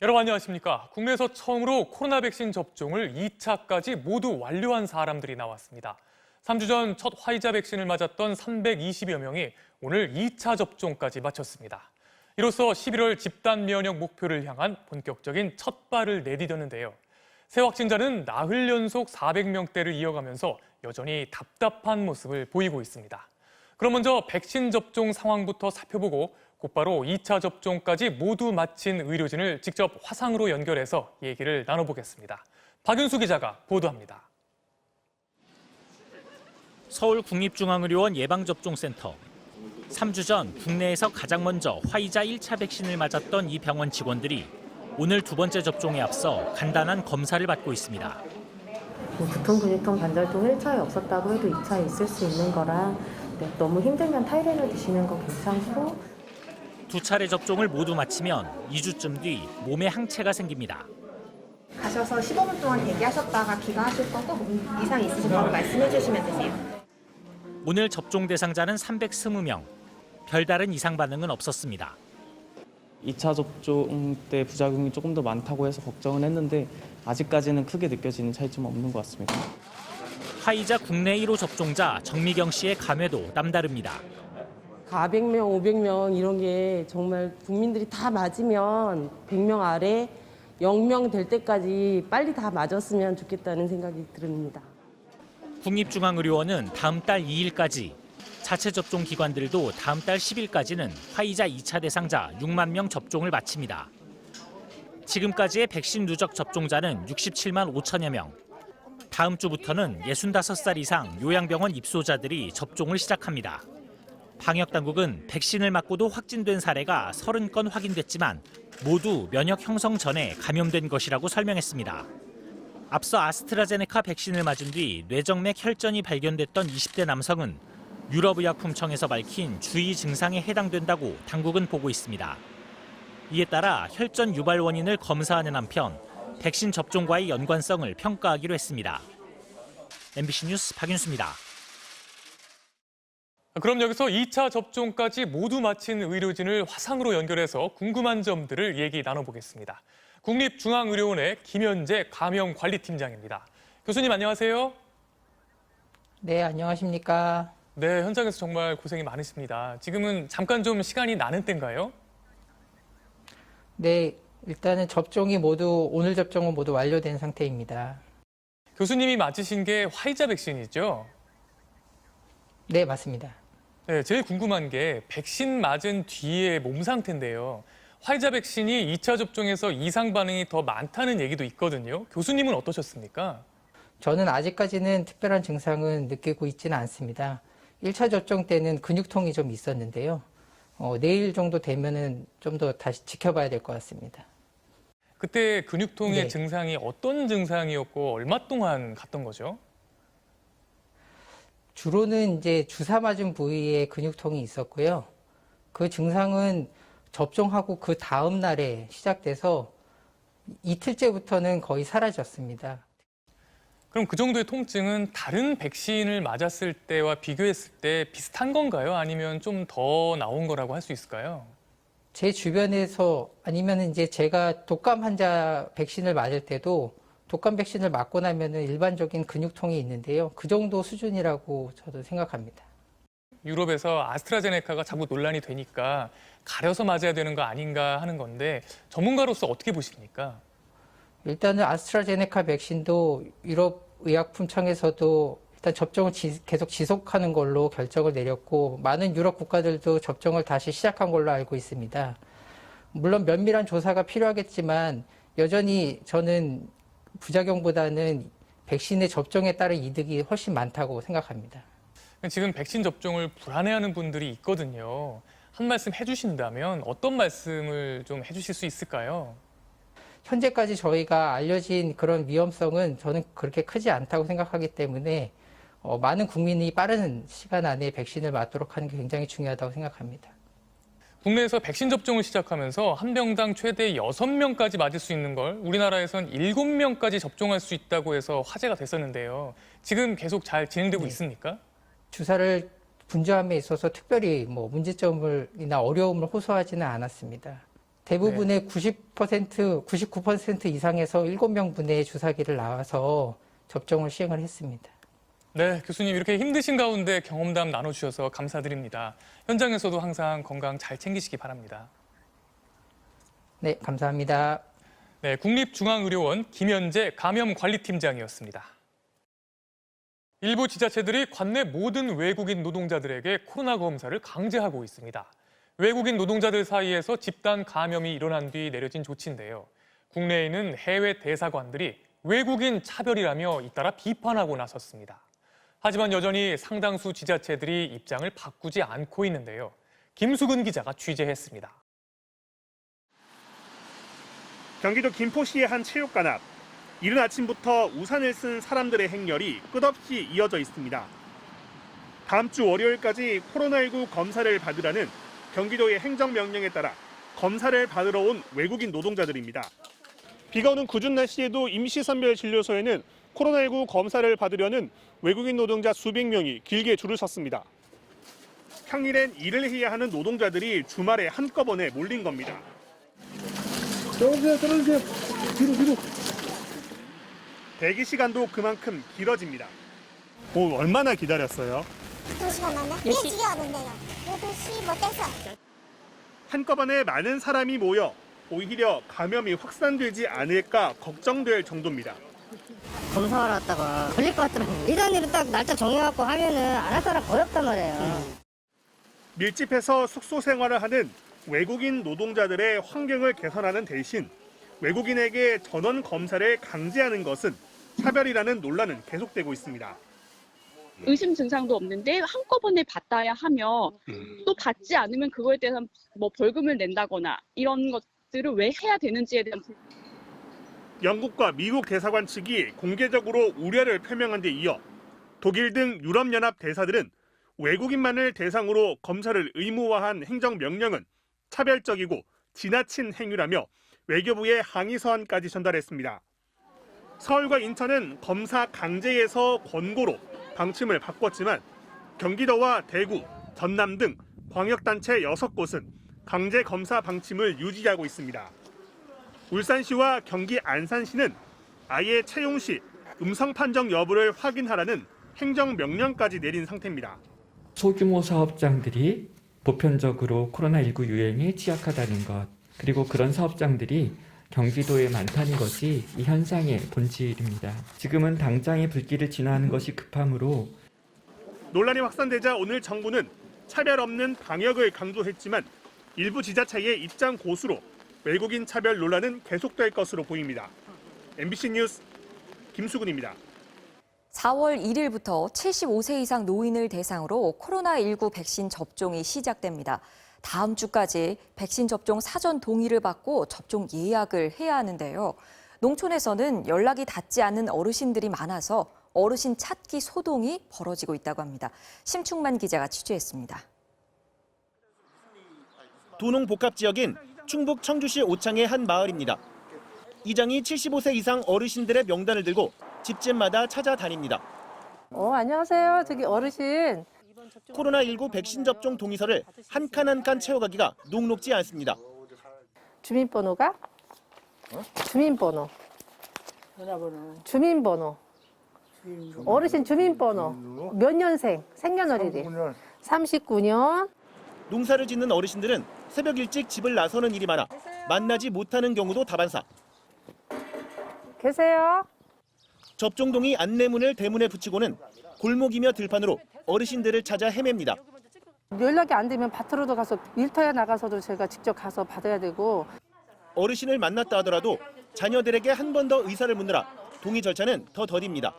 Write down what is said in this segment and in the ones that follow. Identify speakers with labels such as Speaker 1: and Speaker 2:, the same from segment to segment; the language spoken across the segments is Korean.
Speaker 1: 여러분 안녕하십니까? 국내에서 처음으로 코로나 백신 접종을 2차까지 모두 완료한 사람들이 나왔습니다. 3주 전 첫 화이자 백신을 맞았던 320여 명이 오늘 2차 접종까지 마쳤습니다. 이로써 11월 집단 면역 목표를 향한 본격적인 첫 발을 내디뎠는데요. 새 확진자는 나흘 연속 400명대를 이어가면서 여전히 답답한 모습을 보이고 있습니다. 그럼 먼저 백신 접종 상황부터 살펴보고 곧바로 2차 접종까지 모두 마친 의료진을 직접 화상으로 연결해서 얘기를 나눠보겠습니다. 박윤수 기자가 보도합니다.
Speaker 2: 서울국립중앙의료원 예방접종센터. 3주 전 국내에서 가장 먼저 화이자 1차 백신을 맞았던 이 병원 직원들이 오늘 두 번째 접종에 앞서 간단한 검사를 받고 있습니다.
Speaker 3: 두통, 근육통, 관절통 1차에 없었다고 해도 2차에 있을 수 있는 거라 너무 힘들면 타이레놀 드시는 거 괜찮고.
Speaker 2: 두 차례 접종을 모두 마치면 2주쯤 뒤 몸에 항체가 생깁니다.
Speaker 4: 가셔서 15분 동안 대기하셨다가 귀가하실 거고 이상 있으신 거 말씀해 주시면 되세요.
Speaker 2: 오늘 접종 대상자는 320명. 별다른 이상 반응은 없었습니다.
Speaker 5: 2차 접종 때 부작용이 조금 더 많다고 해서 걱정은 했는데 아직까지는 크게 느껴지는 차이점은 없는 것 같습니다.
Speaker 2: 화이자 국내 1호 접종자 정미경 씨의 감회도 남다릅니다.
Speaker 6: 400명, 500명 이런 게 정말 국민들이 다 맞으면 100명 아래 0명 될 때까지 빨리 다 맞았으면 좋겠다는 생각이 듭니다.
Speaker 2: 국립중앙의료원은 다음 달 2일까지, 자체 접종 기관들도 다음 달 10일까지는 화이자 2차 대상자 6만 명 접종을 마칩니다. 지금까지의 백신 누적 접종자는 67만 5천여 명. 다음 주부터는 65살 이상 요양병원 입소자들이 접종을 시작합니다. 방역당국은 백신을 맞고도 확진된 사례가 30건 확인됐지만 모두 면역 형성 전에 감염된 것이라고 설명했습니다. 앞서 아스트라제네카 백신을 맞은 뒤 뇌정맥 혈전이 발견됐던 20대 남성은 유럽의약품청에서 밝힌 주의 증상에 해당된다고 당국은 보고 있습니다. 이에 따라 혈전 유발 원인을 검사하는 한편 백신 접종과의 연관성을 평가하기로 했습니다. MBC 뉴스 박윤수입니다.
Speaker 1: 그럼 여기서 2차 접종까지 모두 마친 의료진을 화상으로 연결해서 궁금한 점들을 얘기 나눠보겠습니다. 국립중앙의료원의 김현재 감염관리팀장입니다. 교수님 안녕하세요.
Speaker 7: 네, 안녕하십니까.
Speaker 1: 네, 현장에서 정말 고생이 많으십니다. 지금은 잠깐 좀 시간이 나는 때인가요?
Speaker 7: 네, 일단은 오늘 접종은 모두 완료된 상태입니다.
Speaker 1: 교수님이 맞으신 게 화이자 백신이죠?
Speaker 7: 네, 맞습니다.
Speaker 1: 네, 제일 궁금한 게 백신 맞은 뒤의 몸 상태인데요. 화이자 백신이 2차 접종에서 이상 반응이 더 많다는 얘기도 있거든요. 교수님은 어떠셨습니까?
Speaker 7: 저는 아직까지는 특별한 증상은 느끼고 있지는 않습니다. 1차 접종 때는 근육통이 좀 있었는데요. 내일 정도 되면은 좀 더 다시 지켜봐야 될 것 같습니다.
Speaker 1: 그때 근육통의
Speaker 7: 네.
Speaker 1: 증상이 어떤 증상이었고 얼마 동안 갔던 거죠?
Speaker 7: 주로는 이제 주사 맞은 부위에 근육통이 있었고요. 그 증상은 접종하고 그 다음 날에 시작돼서 이틀째부터는 거의 사라졌습니다.
Speaker 1: 그럼 그 정도의 통증은 다른 백신을 맞았을 때와 비교했을 때 비슷한 건가요? 아니면 좀 더 나온 거라고 할 수 있을까요?
Speaker 7: 제 주변에서 아니면 이제 제가 독감 환자 백신을 맞을 때도 독감 백신을 맞고 나면은 일반적인 근육통이 있는데요. 그 정도 수준이라고 저도 생각합니다.
Speaker 1: 유럽에서 아스트라제네카가 자꾸 논란이 되니까 가려서 맞아야 되는 거 아닌가 하는 건데 전문가로서 어떻게 보십니까?
Speaker 7: 일단은 아스트라제네카 백신도 유럽의약품청에서도 일단 접종을 계속 지속하는 걸로 결정을 내렸고 많은 유럽 국가들도 접종을 다시 시작한 걸로 알고 있습니다. 물론 면밀한 조사가 필요하겠지만 여전히 저는 부작용보다는 백신의 접종에 따른 이득이 훨씬 많다고 생각합니다.
Speaker 1: 지금 백신 접종을 불안해하는 분들이 있거든요. 한 말씀 해주신다면 어떤 말씀을 좀 해주실 수 있을까요?
Speaker 7: 현재까지 저희가 알려진 그런 위험성은 저는 그렇게 크지 않다고 생각하기 때문에 많은 국민이 빠른 시간 안에 백신을 맞도록 하는 게 굉장히 중요하다고 생각합니다.
Speaker 1: 국내에서 백신 접종을 시작하면서 한 병당 최대 6명까지 맞을 수 있는 걸 우리나라에선 7명까지 접종할 수 있다고 해서 화제가 됐었는데요. 지금 계속 잘 진행되고 있습니까?
Speaker 7: 주사를 분주함에 있어서 특별히 문제점이나 어려움을 호소하지는 않았습니다. 대부분의 90%, 99% 이상에서 7명분의 주사기를 나와서 접종을 시행을 했습니다.
Speaker 1: 네, 교수님 이렇게 힘드신 가운데 경험담 나눠주셔서 감사드립니다. 현장에서도 항상 건강 잘 챙기시기 바랍니다.
Speaker 7: 네, 감사합니다.
Speaker 1: 네, 국립중앙의료원 김현재 감염관리팀장이었습니다. 일부 지자체들이 관내 모든 외국인 노동자들에게 코로나 검사를 강제하고 있습니다. 외국인 노동자들 사이에서 집단 감염이 일어난 뒤 내려진 조치인데요. 국내에는 해외 대사관들이 외국인 차별이라며 잇따라 비판하고 나섰습니다. 하지만 여전히 상당수 지자체들이 입장을 바꾸지 않고 있는데요. 김수근 기자가 취재했습니다.
Speaker 8: 경기도 김포시의 한 체육관 앞. 이른 아침부터 우산을 쓴 사람들의 행렬이 끝없이 이어져 있습니다. 다음 주 월요일까지 코로나19 검사를 받으라는 경기도의 행정명령에 따라 검사를 받으러 온 외국인 노동자들입니다. 비가 오는 궂은 날씨에도 임시선별진료소에는 코로나19 검사를 받으려는 외국인 노동자 수백 명이 길게 줄을 섰습니다. 평일엔 일을 해야 하는 노동자들이 주말에 한꺼번에 몰린 겁니다. 떨어지세요. 뒤로. 대기 시간도 그만큼 길어집니다. 얼마나 기다렸어요?
Speaker 9: 2시간 만에? 일찍이 왔는데요. 12시 못해서.
Speaker 8: 한꺼번에 많은 사람이 모여 오히려 감염이 확산되지 않을까 걱정될 정도입니다.
Speaker 9: 검사하러 왔다가 걸릴 것 같더라고요. 이단일을 딱 날짜 정해갖고 하면은 안 할 사람 거의 없단 말이에요.
Speaker 8: 밀집해서 숙소 생활을 하는 외국인 노동자들의 환경을 개선하는 대신 외국인에게 전원 검사를 강제하는 것은 차별이라는 논란은 계속되고 있습니다.
Speaker 10: 의심 증상도 없는데 한꺼번에 받아야 하며 또 받지 않으면 그거에 대해서 뭐 벌금을 낸다거나 이런 것들을 왜 해야 되는지에 대한
Speaker 8: 영국과 미국 대사관 측이 공개적으로 우려를 표명한 데 이어 독일 등 유럽연합 대사들은 외국인만을 대상으로 검사를 의무화한 행정명령은 차별적이고 지나친 행위라며 외교부에 항의 서한까지 전달했습니다. 서울과 인천은 검사 강제에서 권고로 방침을 바꿨지만 경기도와 대구, 전남 등 광역단체 6곳은 강제 검사 방침을 유지하고 있습니다. 울산시와 경기 안산시는 아예 채용 시 음성 판정 여부를 확인하라는 행정명령까지 내린 상태입니다.
Speaker 11: 소규모 사업장들이 보편적으로 코로나19 유행에 취약하다는 것, 그리고 그런 사업장들이 경기도에 많다는 것이 이 현상의 본질입니다. 지금은 당장의 불길을 진화하는 것이 급하므로
Speaker 8: 논란이 확산되자 오늘 정부는 차별 없는 방역을 강조했지만 일부 지자체의 입장 고수로 외국인 차별 논란은 계속될 것으로 보입니다. MBC 뉴스 김수근입니다.
Speaker 12: 4월 1일부터 75세 이상 노인을 대상으로 코로나19 백신 접종이 시작됩니다. 다음 주까지 백신 접종 사전 동의를 받고 접종 예약을 해야 하는데요. 농촌에서는 연락이 닿지 않는 어르신들이 많아서 어르신 찾기 소동이 벌어지고 있다고 합니다. 심충만 기자가 취재했습니다.
Speaker 13: 도농 복합 지역인 충북 청주시 오창의 한 마을입니다. 이장이 75세 이상 어르신들의 명단을 들고 집집마다 찾아다닙니다.
Speaker 6: 안녕하세요. 저기 어르신.
Speaker 13: 코로나19 백신 접종 동의서를 한 칸 한 칸 채워가기가 녹록지 않습니다.
Speaker 6: 주민번호가? 주민번호. 주민번호. 어르신 주민번호. 몇 년생? 생년월일이? 39년.
Speaker 13: 농사를 짓는 어르신들은 새벽 일찍 집을 나서는 일이 많아 만나지 못하는 경우도 다반사.
Speaker 6: 계세요?
Speaker 13: 접종 동의 안내문을 대문에 붙이고는 골목이며 들판으로 어르신들을 찾아 헤맵니다.
Speaker 6: 연락이 안 되면 밭으로도 가서 일터에 나가서도 제가 직접 가서 받아야 되고.
Speaker 13: 어르신을 만났다 하더라도 자녀들에게 한 번 더 의사를 묻느라 동의 절차는 더 더딥니다.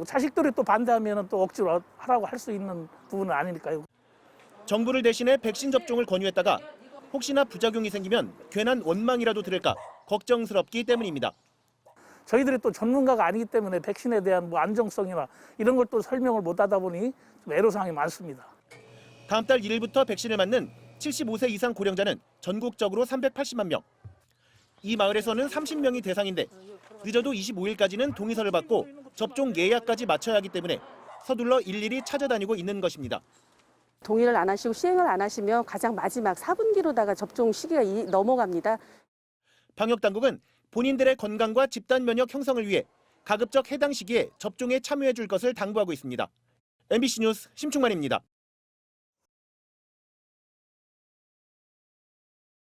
Speaker 14: 자식들이 또 반대하면 또 억지로 하라고 할 수 있는 부분은 아니니까요.
Speaker 13: 정부를 대신해 백신 접종을 권유했다가 혹시나 부작용이 생기면 괜한 원망이라도 들을까 걱정스럽기 때문입니다.
Speaker 14: 저희들이 또 전문가가 아니기 때문에 백신에 대한 안정성이나 이런 걸 또 설명을 못 하다 보니 좀 애로사항이 많습니다.
Speaker 13: 다음 달 1일부터 백신을 맞는 75세 이상 고령자는 전국적으로 380만 명. 이 마을에서는 30명이 대상인데 늦어도 25일까지는 동의서를 받고 접종 예약까지 마쳐야 하기 때문에 서둘러 일일이 찾아다니고 있는 것입니다.
Speaker 15: 동의를 안 하시고 시행을 안 하시면 가장 마지막 4분기로다가 접종 시기가 넘어갑니다.
Speaker 13: 방역당국은 본인들의 건강과 집단 면역 형성을 위해 가급적 해당 시기에 접종에 참여해 줄 것을 당부하고 있습니다. MBC 뉴스 심충만입니다.